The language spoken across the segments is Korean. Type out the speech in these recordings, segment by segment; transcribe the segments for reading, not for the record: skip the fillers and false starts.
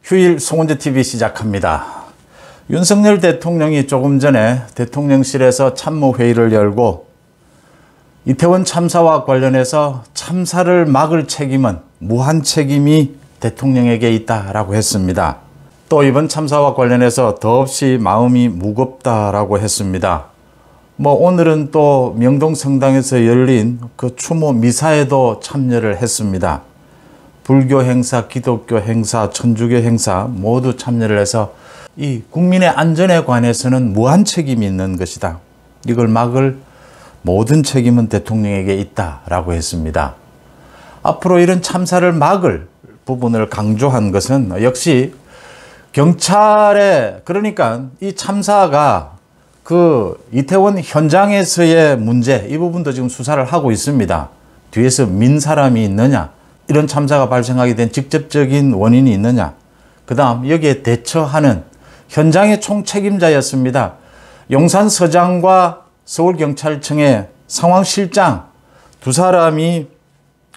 휴일 송은재TV 시작합니다. 윤석열 대통령이 조금 전에 대통령실에서 참모회의를 열고 이태원 참사와 관련해서 참사를 막을 책임은 무한 책임이 대통령에게 있다라고 했습니다. 또 이번 참사와 관련해서 더없이 마음이 무겁다라고 했습니다. 오늘은 또 명동성당에서 열린 그 추모 미사에도 참여를 했습니다. 불교 행사, 기독교 행사, 천주교 행사 모두 참여를 해서 이 국민의 안전에 관해서는 무한 책임이 있는 것이다. 이걸 막을 모든 책임은 대통령에게 있다라고 했습니다. 앞으로 이런 참사를 막을 부분을 강조한 것은 역시 경찰의, 그러니까 이 참사가 그 이태원 현장에서의 문제, 이 부분도 지금 수사를 하고 있습니다. 뒤에서 민 사람이 있느냐, 이런 참사가 발생하게 된 직접적인 원인이 있느냐, 그 다음 여기에 대처하는 현장의 총책임자였습니다. 용산서장과 서울경찰청의 상황실장 두 사람이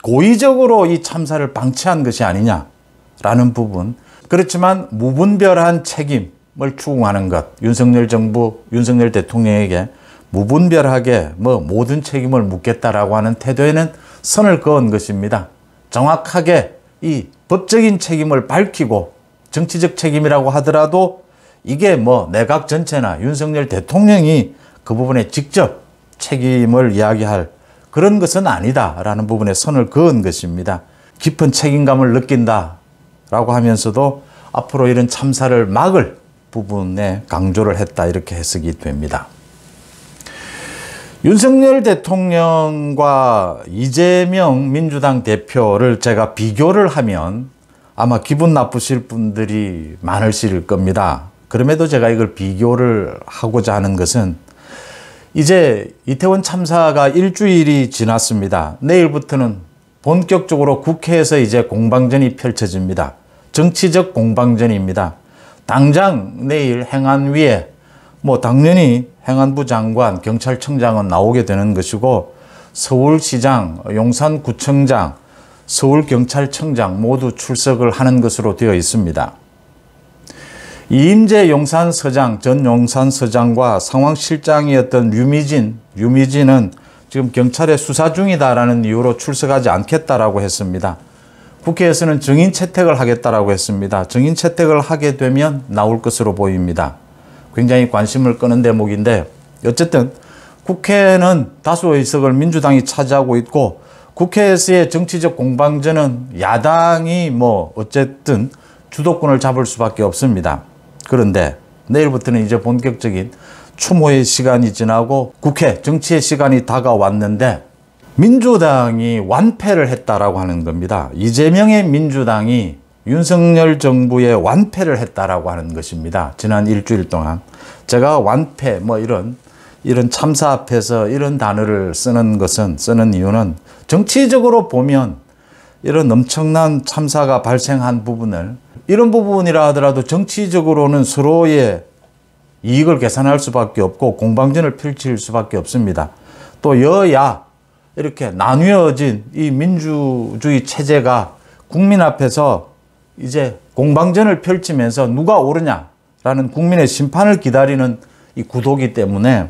고의적으로 이 참사를 방치한 것이 아니냐라는 부분, 그렇지만 무분별한 책임을 추궁하는 것, 윤석열 정부, 윤석열 대통령에게 무분별하게 모든 책임을 묻겠다라고 하는 태도에는 선을 그은 것입니다. 정확하게 이 법적인 책임을 밝히고 정치적 책임이라고 하더라도 이게 내각 전체나 윤석열 대통령이 그 부분에 직접 책임을 이야기할 그런 것은 아니다라는 부분에 선을 그은 것입니다. 깊은 책임감을 느낀다라고 하면서도 앞으로 이런 참사를 막을 부분에 강조를 했다, 이렇게 해석이 됩니다. 윤석열 대통령과 이재명 민주당 대표를 제가 비교를 하면 아마 기분 나쁘실 분들이 많으실 겁니다. 그럼에도 제가 이걸 비교를 하고자 하는 것은 이제 이태원 참사가 일주일이 지났습니다. 내일부터는 본격적으로 국회에서 이제 공방전이 펼쳐집니다. 정치적 공방전입니다. 당장 내일 행안위에 당연히 행안부 장관, 경찰청장은 나오게 되는 것이고 서울시장, 용산구청장, 서울경찰청장 모두 출석을 하는 것으로 되어 있습니다. 이임재 용산서장, 전 용산서장과 상황실장이었던 류미진은 지금 경찰에 수사 중이다라는 이유로 출석하지 않겠다라고 했습니다. 국회에서는 증인 채택을 하겠다라고 했습니다. 증인 채택을 하게 되면 나올 것으로 보입니다. 굉장히 관심을 끄는 대목인데, 어쨌든 국회는 다수 의석을 민주당이 차지하고 있고 국회에서의 정치적 공방전은 야당이 어쨌든 주도권을 잡을 수밖에 없습니다. 그런데 내일부터는 이제 본격적인 추모의 시간이 지나고 국회 정치의 시간이 다가왔는데 민주당이 완패를 했다라고 하는 겁니다. 이재명의 민주당이 윤석열 정부의 완패를 했다라고 하는 것입니다. 지난 일주일 동안 제가 완패 이런 참사 앞에서 이런 단어를 쓰는 이유는 정치적으로 보면 이런 엄청난 참사가 발생한 부분을, 이런 부분이라 하더라도 정치적으로는 서로의 이익을 계산할 수밖에 없고 공방전을 펼칠 수밖에 없습니다. 또 여야 이렇게 나뉘어진 이 민주주의 체제가 국민 앞에서 이제 공방전을 펼치면서 누가 옳으냐라는 국민의 심판을 기다리는 이 구도기 때문에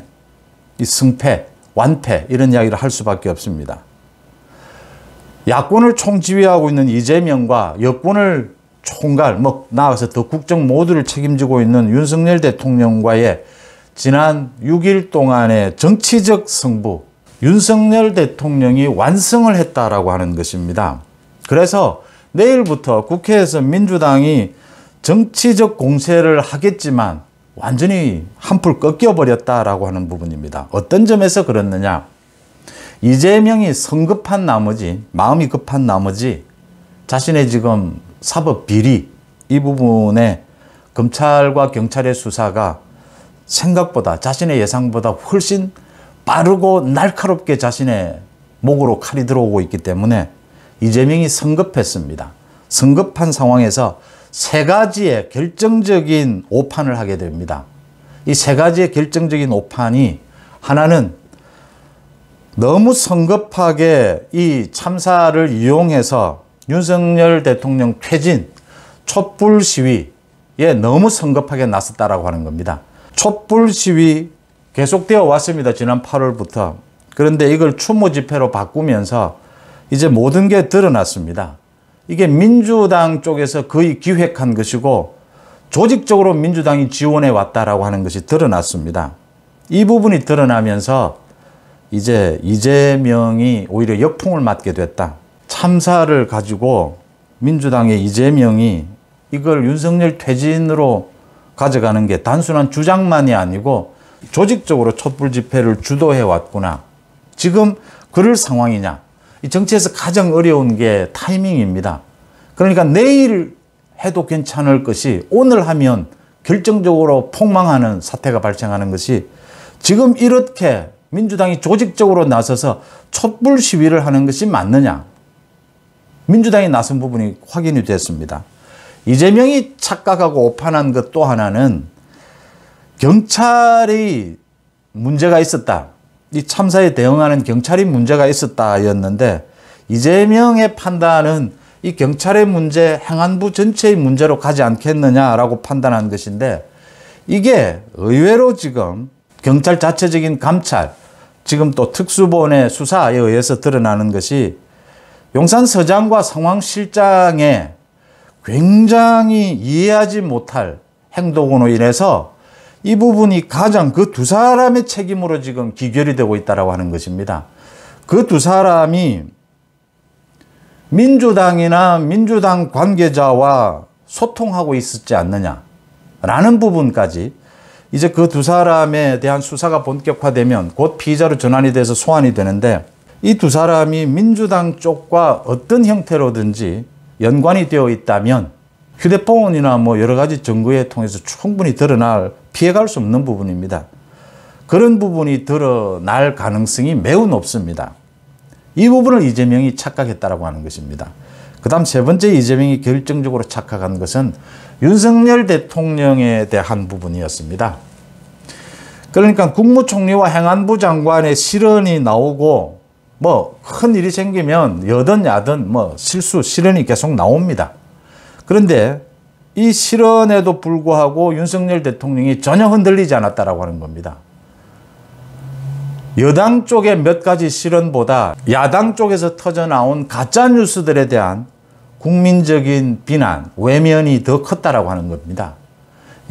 이 승패, 완패 이런 이야기를 할 수밖에 없습니다. 야권을 총지휘하고 있는 이재명과 여권을 총괄, 나아가서 더 국정 모두를 책임지고 있는 윤석열 대통령과의 지난 6일 동안의 정치적 승부, 윤석열 대통령이 완승을 했다라고 하는 것입니다. 그래서 내일부터 국회에서 민주당이 정치적 공세를 하겠지만 완전히 한풀 꺾여버렸다라고 하는 부분입니다. 어떤 점에서 그렇느냐? 이재명이 성급한 나머지, 마음이 급한 나머지 자신의 지금 사법 비리 이 부분에 검찰과 경찰의 수사가 생각보다, 자신의 예상보다 훨씬 빠르고 날카롭게 자신의 목으로 칼이 들어오고 있기 때문에 이재명이 성급했습니다. 성급한 상황에서 세 가지의 결정적인 오판을 하게 됩니다. 이 세 가지의 결정적인 오판이, 하나는 너무 성급하게 이 참사를 이용해서 윤석열 대통령 퇴진, 촛불 시위에 너무 성급하게 나섰다라고 하는 겁니다. 촛불 시위 계속되어 왔습니다. 지난 8월부터. 그런데 이걸 추모 집회로 바꾸면서 이제 모든 게 드러났습니다. 이게 민주당 쪽에서 거의 기획한 것이고 조직적으로 민주당이 지원해 왔다라고 하는 것이 드러났습니다. 이 부분이 드러나면서 이제 이재명이 오히려 역풍을 맞게 됐다. 참사를 가지고 민주당의 이재명이 이걸 윤석열 퇴진으로 가져가는 게 단순한 주장만이 아니고 조직적으로 촛불 집회를 주도해 왔구나. 지금 그럴 상황이냐. 이 정치에서 가장 어려운 게 타이밍입니다. 그러니까 내일 해도 괜찮을 것이 오늘 하면 결정적으로 폭망하는 사태가 발생하는 것이 지금 이렇게 민주당이 조직적으로 나서서 촛불 시위를 하는 것이 맞느냐. 민주당이 나선 부분이 확인이 됐습니다. 이재명이 착각하고 오판한 것 또 하나는 경찰이 문제가 있었다. 이 참사에 대응하는 경찰이 문제가 있었다였는데 이재명의 판단은 이 경찰의 문제, 행안부 전체의 문제로 가지 않겠느냐라고 판단한 것인데 이게 의외로 지금 경찰 자체적인 감찰, 지금 또 특수본의 수사에 의해서 드러나는 것이 용산서장과 상황실장의 굉장히 이해하지 못할 행동으로 인해서 이 부분이 가장 그 두 사람의 책임으로 지금 기결이 되고 있다고 하는 것입니다. 그 두 사람이 민주당이나 민주당 관계자와 소통하고 있었지 않느냐라는 부분까지 이제 그 두 사람에 대한 수사가 본격화되면 곧 피의자로 전환이 돼서 소환이 되는데 이 두 사람이 민주당 쪽과 어떤 형태로든지 연관이 되어 있다면 휴대폰이나 뭐 여러 가지 증거에 통해서 충분히 드러날 피해갈 수 없는 부분입니다. 그런 부분이 드러날 가능성이 매우 높습니다. 이 부분을 이재명이 착각했다라고 하는 것입니다. 그 다음 세 번째 이재명이 결정적으로 착각한 것은 윤석열 대통령에 대한 부분이었습니다. 그러니까 국무총리와 행안부 장관의 실언이 나오고 뭐 큰 일이 생기면 여든 야든 뭐 실언이 계속 나옵니다. 그런데 이 실언에도 불구하고 윤석열 대통령이 전혀 흔들리지 않았다라고 하는 겁니다. 여당 쪽의 몇 가지 실언보다 야당 쪽에서 터져나온 가짜뉴스들에 대한 국민적인 비난, 외면이 더 컸다라고 하는 겁니다.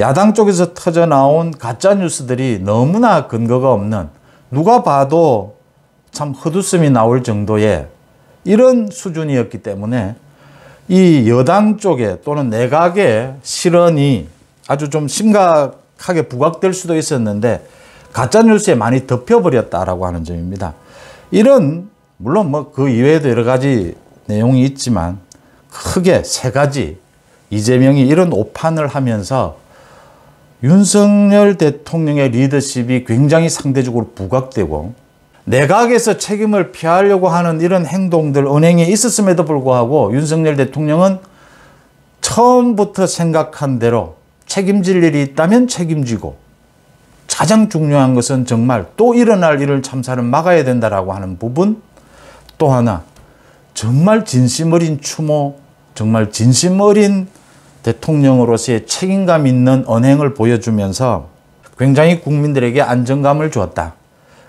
야당 쪽에서 터져나온 가짜뉴스들이 너무나 근거가 없는, 누가 봐도 참 헛웃음이 나올 정도의 이런 수준이었기 때문에 이 여당 쪽에 또는 내각의 실언이 아주 좀 심각하게 부각될 수도 있었는데 가짜뉴스에 많이 덮여버렸다라고 하는 점입니다. 이런, 물론 뭐 그 이외에도 여러 가지 내용이 있지만 크게 세 가지 이재명이 이런 오판을 하면서 윤석열 대통령의 리더십이 굉장히 상대적으로 부각되고 내각에서 책임을 피하려고 하는 이런 행동들, 언행이 있었음에도 불구하고 윤석열 대통령은 처음부터 생각한 대로 책임질 일이 있다면 책임지고 가장 중요한 것은 정말 또 일어날 일을 참사를 막아야 된다라고 하는 부분, 또 하나 정말 진심 어린 추모, 정말 진심 어린 대통령으로서의 책임감 있는 언행을 보여주면서 굉장히 국민들에게 안정감을 주었다.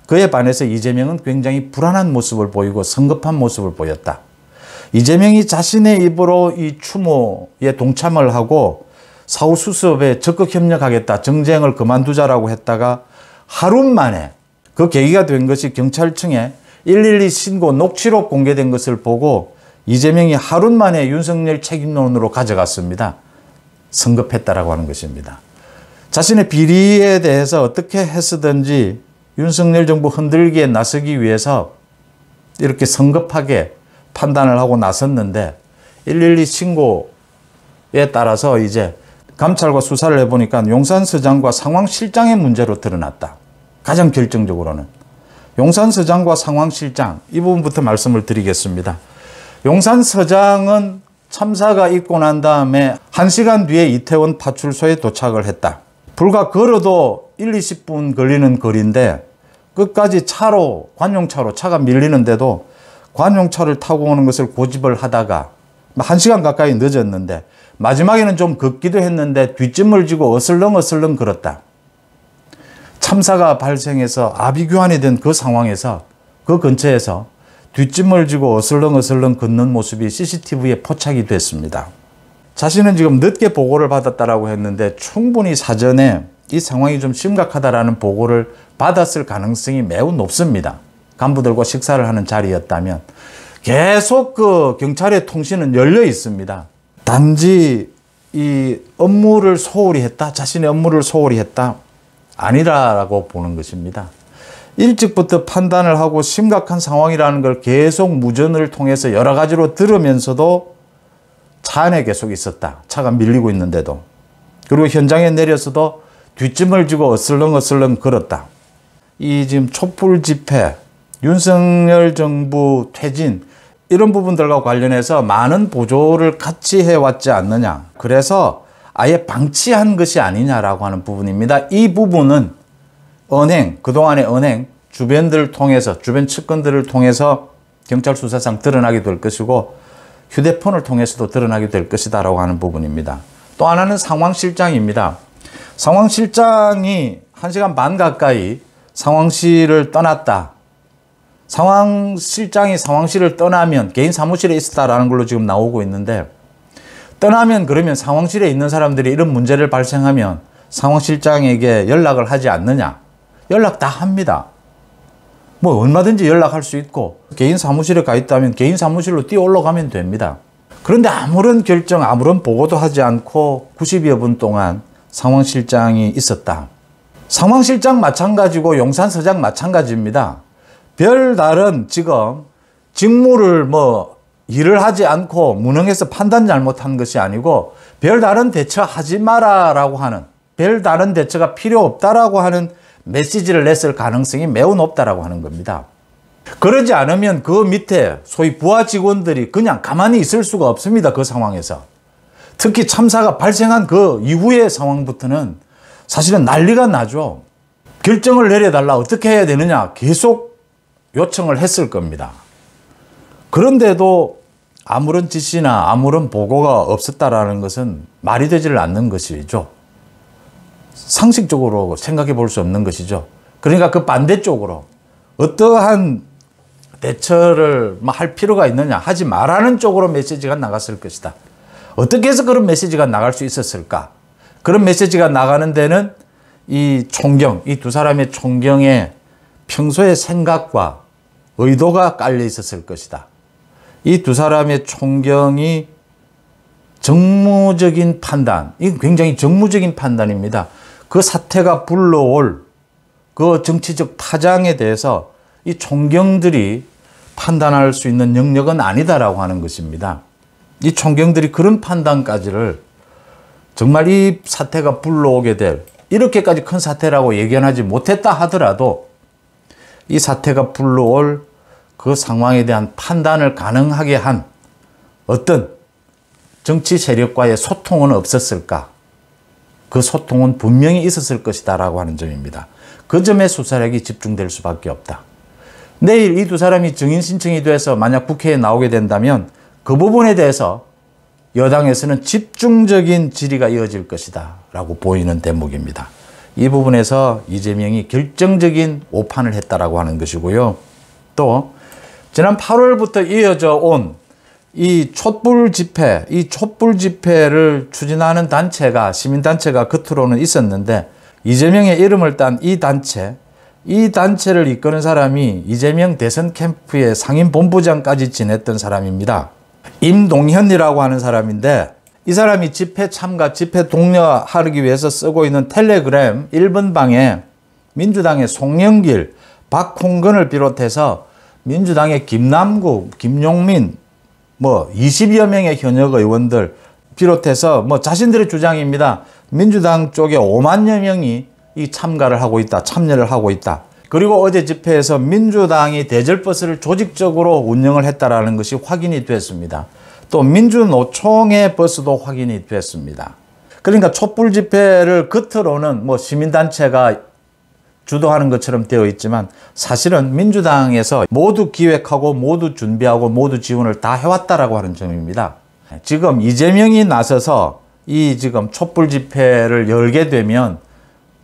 그에 반해서 이재명은 굉장히 불안한 모습을 보이고 성급한 모습을 보였다. 이재명이 자신의 입으로 이 추모에 동참을 하고 사후 수습에 적극 협력하겠다, 정쟁을 그만두자라고 했다가 하루 만에 그 계기가 된 것이 경찰청에 112 신고 녹취록 공개된 것을 보고 이재명이 하루 만에 윤석열 책임론으로 가져갔습니다. 성급했다라고 하는 것입니다. 자신의 비리에 대해서 어떻게 했었든지 윤석열 정부 흔들기에 나서기 위해서 이렇게 성급하게 판단을 하고 나섰는데 112 신고에 따라서 이제 감찰과 수사를 해보니까 용산서장과 상황실장의 문제로 드러났다. 가장 결정적으로는. 용산서장과 상황실장, 이 부분부터 말씀을 드리겠습니다. 용산서장은 참사가 있고 난 다음에 1시간 뒤에 이태원 파출소에 도착을 했다. 불과 걸어도 1, 20분 걸리는 거리인데 끝까지 차로, 관용차로 차가 밀리는데도 관용차를 타고 오는 것을 고집을 하다가 1시간 가까이 늦었는데 마지막에는 좀 걷기도 했는데 뒷짐을 지고 어슬렁어슬렁 걸었다. 참사가 발생해서 아비규환이 된 그 상황에서 그 근처에서 뒷짐을 지고 어슬렁어슬렁 걷는 모습이 CCTV에 포착이 됐습니다. 자신은 지금 늦게 보고를 받았다라고 했는데 충분히 사전에 이 상황이 좀 심각하다라는 보고를 받았을 가능성이 매우 높습니다. 간부들과 식사를 하는 자리였다면. 계속 그 경찰의 통신은 열려 있습니다. 단지 이 업무를 소홀히 했다, 자신의 업무를 소홀히 했다, 아니라고 보는 것입니다. 일찍부터 판단을 하고 심각한 상황이라는 걸 계속 무전을 통해서 여러 가지로 들으면서도 차 안에 계속 있었다. 차가 밀리고 있는데도. 그리고 현장에 내려서도 뒷짐을 지고 어슬렁어슬렁 걸었다. 이 지금 촛불 집회, 윤석열 정부 퇴진, 이런 부분들과 관련해서 많은 보조를 같이 해왔지 않느냐. 그래서 아예 방치한 것이 아니냐라고 하는 부분입니다. 이 부분은 은행, 그동안의 은행, 주변들을 통해서, 주변 측근들을 통해서 경찰 수사상 드러나게 될 것이고 휴대폰을 통해서도 드러나게 될 것이다 라고 하는 부분입니다. 또 하나는 상황실장입니다. 상황실장이 1시간 반 가까이 상황실을 떠났다. 상황실장이 상황실을 떠나면 개인 사무실에 있었다라는 걸로 지금 나오고 있는데, 떠나면 그러면 상황실에 있는 사람들이 이런 문제를 발생하면 상황실장에게 연락을 하지 않느냐? 연락 다 합니다. 뭐 얼마든지 연락할 수 있고 개인 사무실에 가 있다면 개인 사무실로 뛰어 올라가면 됩니다. 그런데 아무런 결정, 아무런 보고도 하지 않고 90여 분 동안 상황실장이 있었다. 상황실장 마찬가지고 용산서장 마찬가지입니다. 별다른 지금 직무를 일을 하지 않고 무능해서 판단 잘못한 것이 아니고 별다른 대처하지 마라라고 하는, 별다른 대처가 필요 없다라고 하는 메시지를 냈을 가능성이 매우 높다라고 하는 겁니다. 그러지 않으면 그 밑에 소위 부하 직원들이 그냥 가만히 있을 수가 없습니다. 그 상황에서. 특히 참사가 발생한 그 이후의 상황부터는 사실은 난리가 나죠. 결정을 내려달라, 어떻게 해야 되느냐 계속 요청을 했을 겁니다. 그런데도 아무런 지시나 아무런 보고가 없었다라는 것은 말이 되지를 않는 것이죠. 상식적으로 생각해 볼 수 없는 것이죠. 그러니까 그 반대쪽으로 어떠한 대처를 할 필요가 있느냐, 하지 말라는 쪽으로 메시지가 나갔을 것이다. 어떻게 해서 그런 메시지가 나갈 수 있었을까? 그런 메시지가 나가는 데는 이 총경, 이 두 사람의 총경에 평소의 생각과 의도가 깔려 있었을 것이다. 이 두 사람의 총경이 정무적인 판단, 이건 굉장히 정무적인 판단입니다. 그 사태가 불러올 그 정치적 파장에 대해서 이 총경들이 판단할 수 있는 영역은 아니다라고 하는 것입니다. 이 총경들이 그런 판단까지를 정말 이 사태가 불러오게 될, 이렇게까지 큰 사태라고 예견하지 못했다 하더라도 이 사태가 불러올 그 상황에 대한 판단을 가능하게 한 어떤 정치 세력과의 소통은 없었을까? 그 소통은 분명히 있었을 것이다 라고 하는 점입니다. 그 점에 수사력이 집중될 수밖에 없다. 내일 이 두 사람이 증인 신청이 돼서 만약 국회에 나오게 된다면 그 부분에 대해서 여당에서는 집중적인 질의가 이어질 것이다 라고 보이는 대목입니다. 이 부분에서 이재명이 결정적인 오판을 했다라고 하는 것이고요. 또 지난 8월부터 이어져 온 이 촛불 집회, 이 촛불 집회를 추진하는 단체가, 시민단체가 겉으로는 있었는데 이재명의 이름을 딴 이 단체, 이 단체를 이끄는 사람이 이재명 대선 캠프의 상임본부장까지 지냈던 사람입니다. 임동현이라고 하는 사람인데 이 사람이 집회 참가, 집회 독려하기 위해서 쓰고 있는 텔레그램 1번 방에 민주당의 송영길, 박홍근을 비롯해서 민주당의 김남국, 김용민, 20여 명의 현역 의원들 비롯해서 자신들의 주장입니다. 민주당 쪽에 5만여 명이 이 참가를 하고 있다, 참여를 하고 있다. 그리고 어제 집회에서 민주당이 대절버스를 조직적으로 운영을 했다라는 것이 확인이 됐습니다. 또 민주노총의 버스도 확인이 됐습니다. 그러니까 촛불 집회를 겉으로는 시민단체가 주도하는 것처럼 되어 있지만 사실은 민주당에서 모두 기획하고 모두 준비하고 모두 지원을 다 해왔다라고 하는 점입니다. 지금 이재명이 나서서 이 지금 촛불 집회를 열게 되면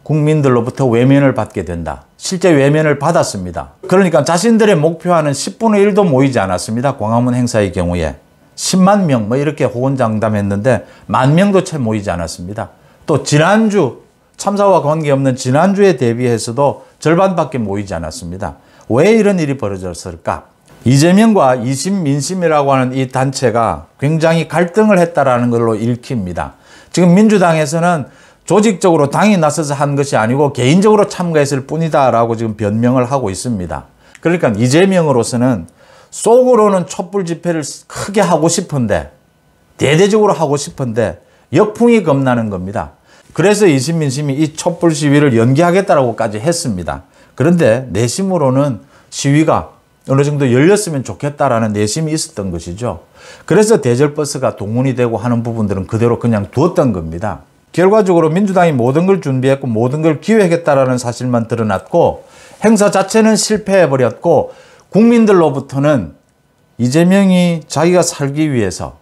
국민들로부터 외면을 받게 된다. 실제 외면을 받았습니다. 그러니까 자신들의 목표하는 10분의 1도 모이지 않았습니다. 광화문 행사의 경우에 10만 명 뭐 이렇게 호언장담했는데 10,000명도 채 모이지 않았습니다. 또 지난주 참사와 관계없는 지난주에 대비해서도 절반밖에 모이지 않았습니다. 왜 이런 일이 벌어졌을까? 이재명과 이심민심이라고 하는 이 단체가 굉장히 갈등을 했다라는 걸로 읽힙니다. 지금 민주당에서는 조직적으로 당이 나서서 한 것이 아니고 개인적으로 참가했을 뿐이다라고 지금 변명을 하고 있습니다. 그러니까 이재명으로서는 속으로는 촛불 집회를 크게 하고 싶은데, 대대적으로 하고 싶은데 역풍이 겁나는 겁니다. 그래서 이심민심이 이 촛불 시위를 연기하겠다라고까지 했습니다. 그런데 내심으로는 시위가 어느 정도 열렸으면 좋겠다라는 내심이 있었던 것이죠. 그래서 대절버스가 동원이 되고 하는 부분들은 그대로 그냥 두었던 겁니다. 결과적으로 민주당이 모든 걸 준비했고 모든 걸 기획했다라는 사실만 드러났고 행사 자체는 실패해버렸고 국민들로부터는 이재명이 자기가 살기 위해서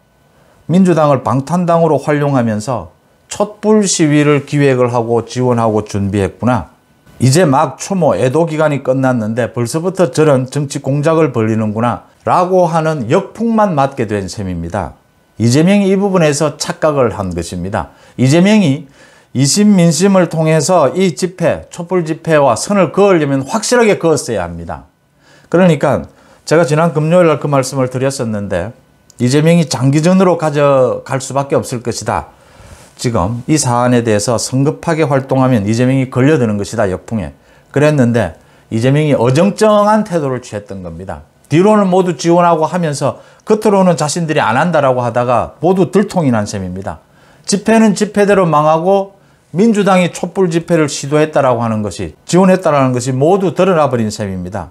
민주당을 방탄당으로 활용하면서 촛불 시위를 기획을 하고 지원하고 준비했구나. 이제 막 추모 애도 기간이 끝났는데 벌써부터 저런 정치 공작을 벌리는구나 라고 하는 역풍만 맞게 된 셈입니다. 이재명이 이 부분에서 착각을 한 것입니다. 이재명이 이심민심을 통해서 이 집회, 촛불 집회와 선을 그으려면 확실하게 그었어야 합니다. 그러니까 제가 지난 금요일 날 그 말씀을 드렸었는데 이재명이 장기전으로 가져갈 수밖에 없을 것이다. 지금 이 사안에 대해서 성급하게 활동하면 이재명이 걸려드는 것이다, 역풍에. 그랬는데 이재명이 어정쩡한 태도를 취했던 겁니다. 뒤로는 모두 지원하고 하면서 겉으로는 자신들이 안 한다라고 하다가 모두 들통이 난 셈입니다. 집회는 집회대로 망하고 민주당이 촛불 집회를 시도했다라고 하는 것이, 지원했다라는 것이 모두 드러나 버린 셈입니다.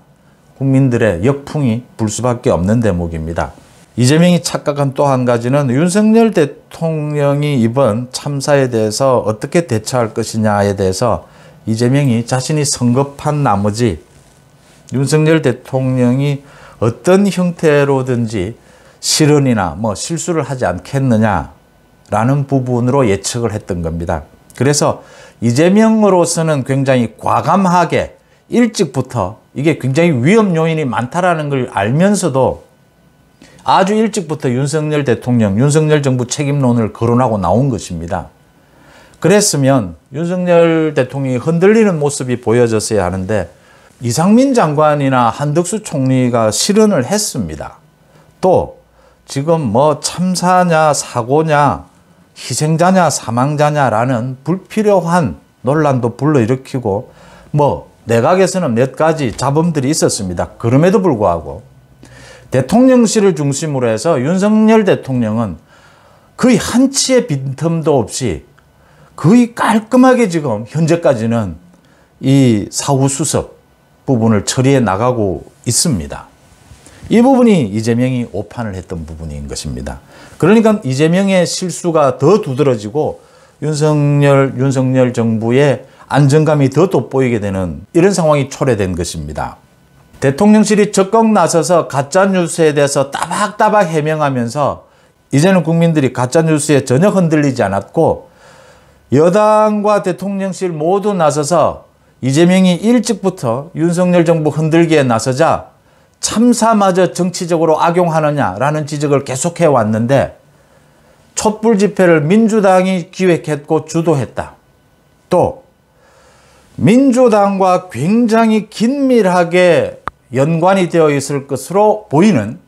국민들의 역풍이 불 수밖에 없는 대목입니다. 이재명이 착각한 또 한 가지는 윤석열 대통령이 이번 참사에 대해서 어떻게 대처할 것이냐에 대해서 이재명이 자신이 성급한 나머지 윤석열 대통령이 어떤 형태로든지 실언이나 뭐 실수를 하지 않겠느냐라는 부분으로 예측을 했던 겁니다. 그래서 이재명으로서는 굉장히 과감하게 일찍부터 이게 굉장히 위험 요인이 많다라는 걸 알면서도 아주 일찍부터 윤석열 대통령, 윤석열 정부 책임론을 거론하고 나온 것입니다. 그랬으면 윤석열 대통령이 흔들리는 모습이 보여졌어야 하는데 이상민 장관이나 한덕수 총리가 실언을 했습니다. 또 지금 뭐 참사냐 사고냐 희생자냐 사망자냐라는 불필요한 논란도 불러일으키고 뭐 내각에서는 몇 가지 잡음들이 있었습니다. 그럼에도 불구하고 대통령실을 중심으로 해서 윤석열 대통령은 거의 한치의 빈틈도 없이 거의 깔끔하게 지금 현재까지는 이 사후수습 부분을 처리해 나가고 있습니다. 이 부분이 이재명이 오판을 했던 부분인 것입니다. 그러니까 이재명의 실수가 더 두드러지고 윤석열 정부의 안정감이 더 돋보이게 되는 이런 상황이 초래된 것입니다. 대통령실이 적극 나서서 가짜뉴스에 대해서 따박따박 해명하면서 이제는 국민들이 가짜뉴스에 전혀 흔들리지 않았고 여당과 대통령실 모두 나서서 이재명이 일찍부터 윤석열 정부 흔들기에 나서자 참사마저 정치적으로 악용하느냐라는 지적을 계속해 왔는데 촛불 집회를 민주당이 기획했고 주도했다. 또 민주당과 굉장히 긴밀하게 연관이 되어 있을 것으로 보이는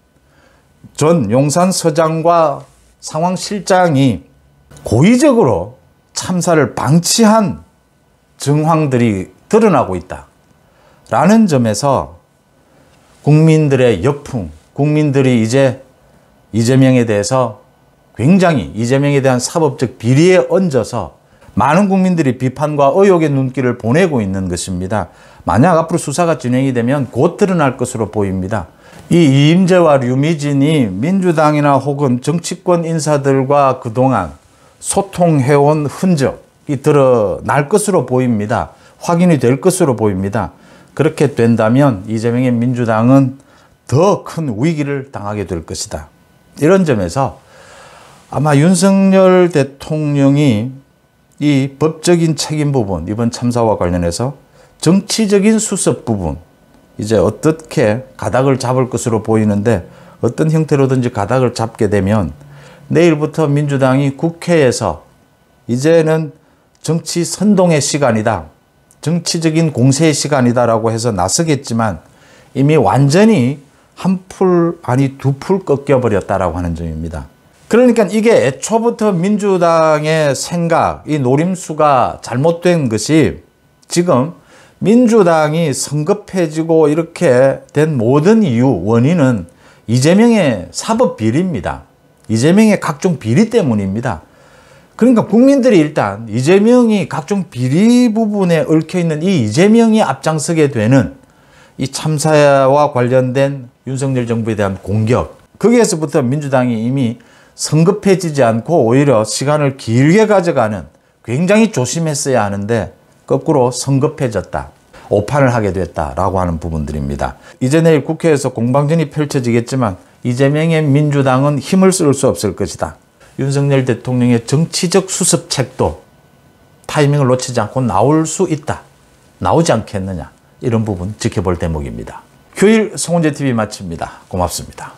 전 용산서장과 상황실장이 고의적으로 참사를 방치한 정황들이 드러나고 있다. 라는 점에서 국민들의 역풍, 국민들이 이제 이재명에 대해서 굉장히 이재명에 대한 사법적 비리에 얹어서 많은 국민들이 비판과 의혹의 눈길을 보내고 있는 것입니다. 만약 앞으로 수사가 진행이 되면 곧 드러날 것으로 보입니다. 이 이임재와 류미진이 민주당이나 혹은 정치권 인사들과 그동안 소통해온 흔적이 드러날 것으로 보입니다. 확인이 될 것으로 보입니다. 그렇게 된다면 이재명의 민주당은 더 큰 위기를 당하게 될 것이다. 이런 점에서 아마 윤석열 대통령이 이 법적인 책임 부분, 이번 참사와 관련해서 정치적인 수습 부분, 이제 어떻게 가닥을 잡을 것으로 보이는데 어떤 형태로든지 가닥을 잡게 되면 내일부터 민주당이 국회에서 이제는 정치 선동의 시간이다, 정치적인 공세의 시간이다라고 해서 나서겠지만 이미 완전히 한 풀 아니 두 풀 꺾여버렸다라고 하는 점입니다. 그러니까 이게 애초부터 민주당의 생각, 이 노림수가 잘못된 것이 지금 민주당이 성급해지고 이렇게 된 모든 이유, 원인은 이재명의 사법 비리입니다. 이재명의 각종 비리 때문입니다. 그러니까 국민들이 일단 이재명이 각종 비리 부분에 얽혀있는 이 이재명이 앞장서게 되는 이 참사와 관련된 윤석열 정부에 대한 공격, 거기에서부터 민주당이 이미 성급해지지 않고 오히려 시간을 길게 가져가는, 굉장히 조심했어야 하는데 거꾸로 성급해졌다, 오판을 하게 됐다라고 하는 부분들입니다. 이제 내일 국회에서 공방전이 펼쳐지겠지만 이재명의 민주당은 힘을 쓸 수 없을 것이다. 윤석열 대통령의 정치적 수습책도 타이밍을 놓치지 않고 나올 수 있다, 나오지 않겠느냐, 이런 부분 지켜볼 대목입니다. 휴일 송은재TV 마칩니다. 고맙습니다.